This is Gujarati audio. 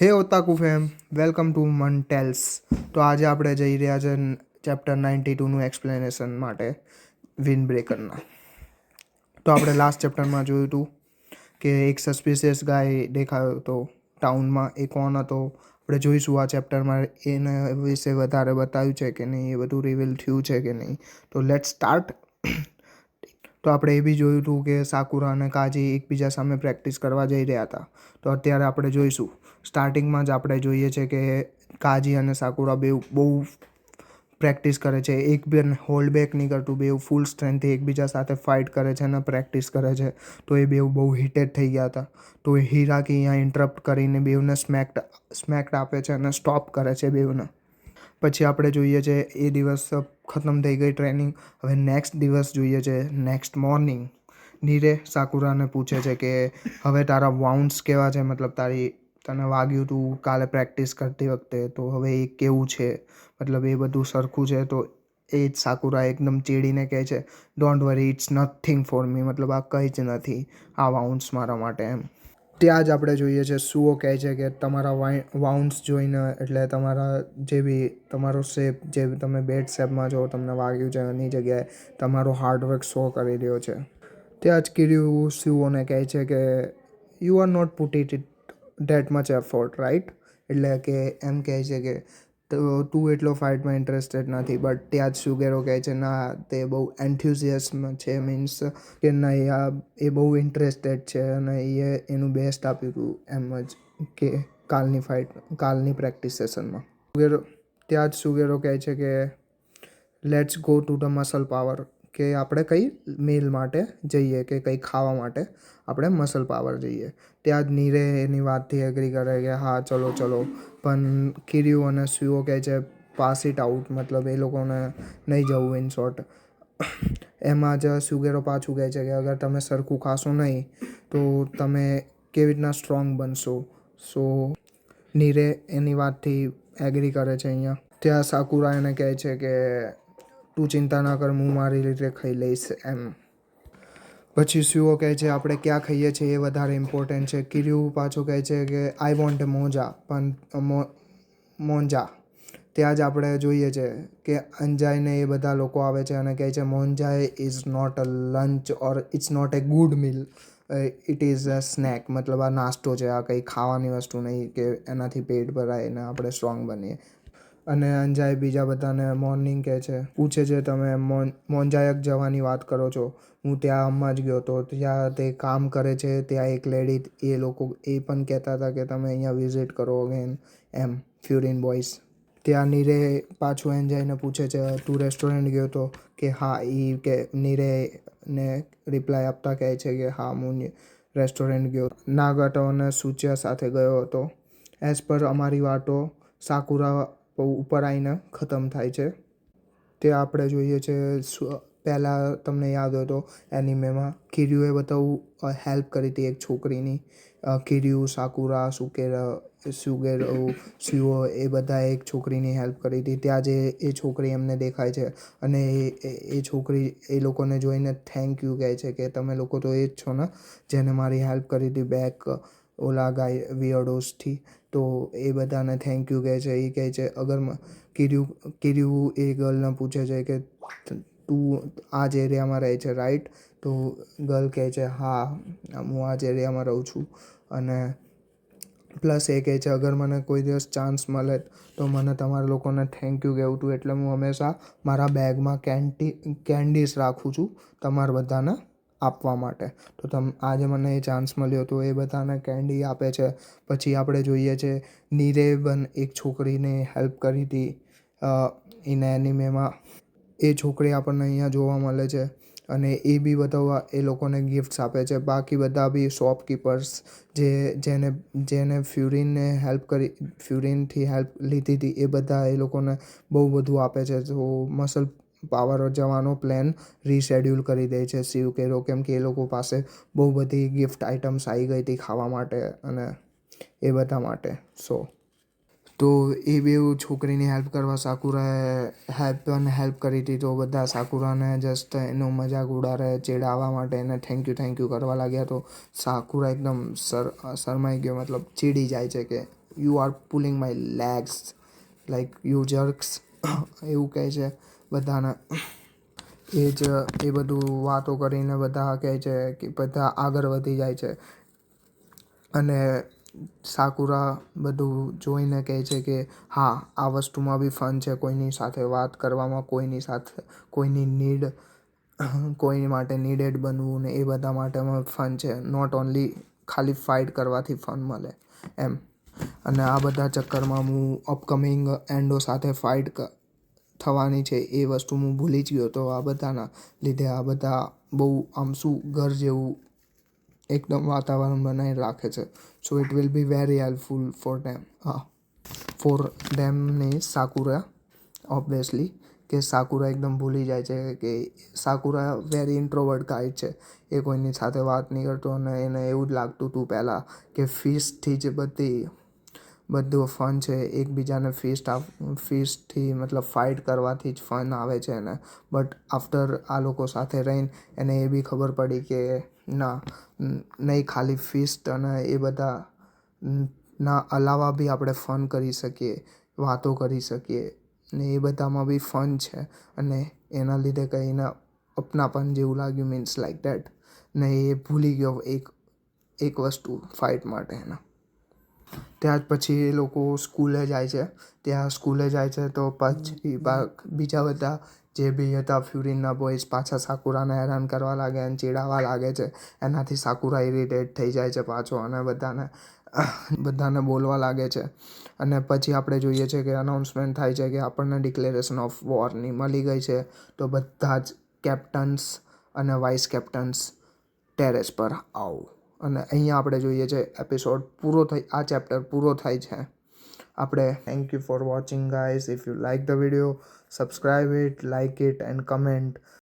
હે ઓતાકુ ફેમ, વેલકમ ટુ મન ટેલ્સ. તો આજે આપણે જઈ રહ્યા છે ચેપ્ટર 92નું એક્સપ્લેનેશન માટે, વિન્ડ બ્રેકરના. તો આપણે લાસ્ટ ચેપ્ટરમાં જોયું હતું કે એક સસ્પિશિયસ ગાય દેખાયો હતો ટાઉનમાં. એ કોણ હતો આપણે જોઈશું આ ચેપ્ટરમાં. એના વિશે વધારે બતાવ્યું છે કે નહીં, એ બધું રિવીલ થયું છે કે નહીં. તો લેટ્સ સ્ટાર્ટ. તો આપણે એ બી જોયું હતું કે સાકુરા અને કાજી એકબીજા સામે પ્રેક્ટિસ કરવા જઈ રહ્યા હતા. તો અત્યારે આપણે જોઈશું. સ્ટાર્ટિંગમાં જ આપણે જોઈએ છે કે કાજી અને સાકુરા બહુ પ્રેક્ટિસ કરે છે. એક બી હોલ્ડ બેક નહીં કરતું, બેઉ ફૂલ સ્ટ્રેન્થથી એકબીજા સાથે ફાઇટ કરે છે અને પ્રેક્ટિસ કરે છે. તો એ બેઉ બહુ હિટેડ થઈ ગયા હતા. તો એ હિરાકી અહીંયા ઇન્ટરપ્ટ કરીને બેઉને સ્મેક્ડ આપે છે અને સ્ટોપ કરે છે બેઉને. પછી આપણે જોઈએ છે એ દિવસ ખતમ થઈ ગઈ ટ્રેનિંગ. હવે નેક્સ્ટ દિવસ જોઈએ છે. નેક્સ્ટ મોર્નિંગ નીરે સાકુરાને પૂછે છે કે હવે તારા વાઉન્ડ્સ કેવા છે, મતલબ તને વાગ્યું તું કાલે પ્રેક્ટિસ કરતી વખતે, તો હવે એ કેવું છે, મતલબ એ બધું સરખું છે. તો એ જ સાકુરા એકદમ ચીડીને કહે છે, don't worry, it's nothing for me, મતલબ આ કંઈ જ નથી આ વાઉન્ડ્સ મારા માટે એમ. ત્યાં જ આપણે જોઈએ છે સુઓ કહે છે કે તમારા વાઉન્ડ્સ જોઈને, એટલે તમારા જે બી તમારો શેપ, જે તમે બેડ શેપમાં છો, તમને વાગ્યું છે એની જગ્યાએ તમારો હાર્ડવર્ક શો કરી રહ્યો છે. ત્યાં જ કિર્યુ સુઓને કહે છે કે you are not put it that much effort, right. એટલે કે એમ કહે છે કે તું એટલો ફાઇટમાં ઇન્ટરેસ્ટેડ નથી. બટ ત્યાં જ સુગેરો કહે છે ના, તે બહુ એન્થ્યુઝિયાસ્મ છે, મીન્સ કે નહીં, એ બહુ ઇન્ટરેસ્ટેડ છે અને એ એનું બેસ્ટ આપ્યું હતું એમ જ કે કાલની પ્રેક્ટિસ સેશનમાં. ત્યાં જ સુગેરો કહે છે કે let's go to the muscle power, કે આપણે કંઈ મીલ માટે જઈએ, કે કંઈ ખાવા માટે આપણે મસલ પાવર જઈએ. ત્યાં જ નીરે એની વાતથી એગ્રી કરે કે હા ચલો ચલો. પણ કિર્યુ અને સુઓ કહે છે પાસ ઇટ આઉટ, મતલબ એ લોકોને નહીં જવું ઇન શોર્ટ. એમાં જ સુગેરો પાછું કહે છે કે અગર તમે સરખું ખાશો નહીં તો તમે કેવી રીતના સ્ટ્રોંગ બનશો. સો નીરે એની વાતથી એગ્રી કરે છે અહીંયા. ત્યાં સાકુરા એને કહે છે કે તું ચિંતા ના કર, હું મારી રીતે ખાઈ લઈશ એમ. પછી સુઓ કહે છે આપણે ક્યાં ખાઈએ છીએ એ વધારે ઇમ્પોર્ટન્ટ છે. કિર્યુ પાછું કહે છે કે આઈ વોન્ટ એ મોજા, પણ મોંજા. ત્યાં જ આપણે જોઈએ છે કે અંજાઈને એ બધા લોકો આવે છે અને કહે છે મોંજાએ is not a lunch or it's not a good meal, it is a snack. મતલબ આ નાસ્તો છે, આ કંઈ ખાવાની વસ્તુ નહીં કે એનાથી પેટ ભરાય અને આપણે સ્ટ્રોંગ બનીએ. અને અંજાએ બીજા બધાને મોર્નિંગ કહે છે, પૂછે છે તમે મોંજાયક જવાની વાત કરો છો. હું ત્યાં હમણાં જ ગયો હતો, ત્યાં તે કામ કરે છે, ત્યાં એક લેડી, એ લોકો એ પણ કહેતા હતા કે તમે અહીંયા વિઝિટ કરો અગેન એમ, ફ્યુરિન બોયઝ. ત્યાં નીરે પાછું એન્જાઈને પૂછે છે તું રેસ્ટોરન્ટ ગયો હતો, કે હા. એ કે નીરેને રિપ્લાય આપતા કહે છે કે હા, હું રેસ્ટોરન્ટ ગયો, નાગાટો અને સુચિયા સાથે ગયો હતો. એઝ પર અમારી વાતો સાકુરા ઉપર આવીને ખતમ થાય છે. તે આપણે જોઈએ છે પહેલાં તમને યાદ હોય તો એનિમેમાં કિર્યુએ બતાવું હેલ્પ કરી હતી એક છોકરીની. કિર્યુ, સાકુરા, સુગેરો, સુઓ એ બધાએ એક છોકરીની હેલ્પ કરી હતી. ત્યાં જે એ છોકરી એમને દેખાય છે અને એ છોકરી એ લોકોને જોઈને થેન્ક યુ કહે છે કે તમે લોકો તો એ જ છો ને જેને મારી હેલ્પ કરી હતી બેક ઓલા ગાય વિયર્ડોસથી. તો એ બધાને થેન્ક યુ કહે છે. એ કહે છે અગર કિર્યુ એ ગર્લને પૂછે છે કે તું આ જ એરિયામાં રહે છે, રાઈટ. તો ગર્લ કહે છે હા, હું આ જ એરિયામાં રહું છું. અને પ્લસ એ કહે છે અગર મને કોઈ દિવસ ચાન્સ મળે તો મને તમારા લોકોને થેન્ક યુ કહેવું હતું, એટલે હું હંમેશા મારા બેગમાં કેન્ડીઝ રાખું છું તમારા બધાને આપવા માટે. તો આજે મને એ ચાન્સ મળ્યો તો એ બધાને કેન્ડી આપે છે. પછી આપણે જોઈએ છે નીરે પણ એક છોકરીને હેલ્પ કરી હતી ઇન એનિમેમાં. એ છોકરી આપણને અહીંયા જોવા મળે છે અને એ બી બધા એ લોકોને ગિફ્ટ્સ આપે છે. બાકી બધા બી શોપકીપર્સ જેને ફ્યુરિનથી હેલ્પ લીધી હતી એ બધા એ લોકોને બહુ બધું આપે છે. તો મસલ પાવર જવાનો પ્લાન રીશેડ્યુલ કરી દે છે સુગેરો, કેમ કે એ લોકો પાસે બહુ બધી ગિફ્ટ આઇટમ્સ આવી ગઈ હતી ખાવા માટે અને એ બધા માટે. તો એ બી છોકરીની હેલ્પ કરવા સાકુરાએ હેલ્પ કરી હતી. તો બધા સાકુરાને જસ્ટ એનો મજાક ઉડાડે, ચીડાવવા માટે એને થેન્ક યુ કરવા લાગ્યા. તો સાકુરા એકદમ શરમાઈ ગયો, મતલબ ચીડી જાય છે કે you are pulling my legs like you jerks એવું કહે છે બધાને. એ બધું વાતો કરીને બધા કહે છે કે બધા આગળ વધી જાય છે. અને સાકુરા બધું જોઈને કહે છે કે હા, આ વસ્તુમાં બી ફન છે. કોઈની સાથે વાત કરવામાં, કોઈની નીડ, કોઈ માટે નીડેડ બનવું ને એ બધા માટેમાં ફન છે. નોટ ઓનલી ખાલી ફાઇટ કરવાથી ફન મળે એમ. અને આ બધા ચક્કરમાં હું અપકમિંગ એન્ડો સાથે ફાઇટ થવાની છે એ વસ્તુ હું ભૂલી જ ગયો. તો આ બધાના લીધે આ બધા બહુ આમ શું ઘર જેવું એકદમ વાતાવરણ બનાવી રાખે છે. So it will be very helpful for them. For them ને સાકુરા ઓબ્વિયસલી, કે સાકુરા એકદમ ભૂલી જાય છે કે સાકુરા વેરી ઇન્ટ્રોવર્ટ ગાય છે. એ કોઈની સાથે વાત નહીં કરતો અને એને એવું જ લાગતું હતું પહેલાં કે ફિસ્ટથી જ બધું ફન છે. એકબીજાને ફિસ્ટથી મતલબ ફાઇટ કરવાથી જ ફન આવે છે એને. બટ આફ્ટર આ લોકો સાથે રહીને એને એ બી ખબર પડી કે ના, નહીં ખાલી ફિસ્ટ અને એ બધા ના અલાવા બી આપણે ફન કરી શકીએ, વાતો કરી શકીએ ને એ બધામાં બી ફન છે. અને એના લીધે કંઈને અપનાપન જેવું લાગ્યું, મીન્સ લાઈક દેટ. ને એ ભૂલી ગયો એક વસ્તુ ફાઇટ માટે એના. ત્યાર પછી એ લોકો સ્કૂલે જાય છે. ત્યાં સ્કૂલે જાય છે તો પછી બીજા બધા જે બી હતા ફ્યુરિનના બોયઝ પાછા સાકુરાને હેરાન કરવા લાગે અને ચીડાવવા લાગે છે. એનાથી સાકુરા ઇરિટેટ થઈ જાય છે પાછો અને બધાને બોલવા લાગે છે. અને પછી આપણે જોઈએ છે કે અનાઉન્સમેન્ટ થાય છે કે આપણને ડિક્લેરેશન ઓફ વોરની મળી ગઈ છે. તો બધા જ કેપ્ટન્સ અને વાઇસ કેપ્ટન્સ ટેરેસ પર આવો. અને અહીંયા આપણે જોઈએ છે આ ચેપ્ટર પૂરો થાય છે. આપણે thank you for watching guys. If you like the video, subscribe it, like it and comment.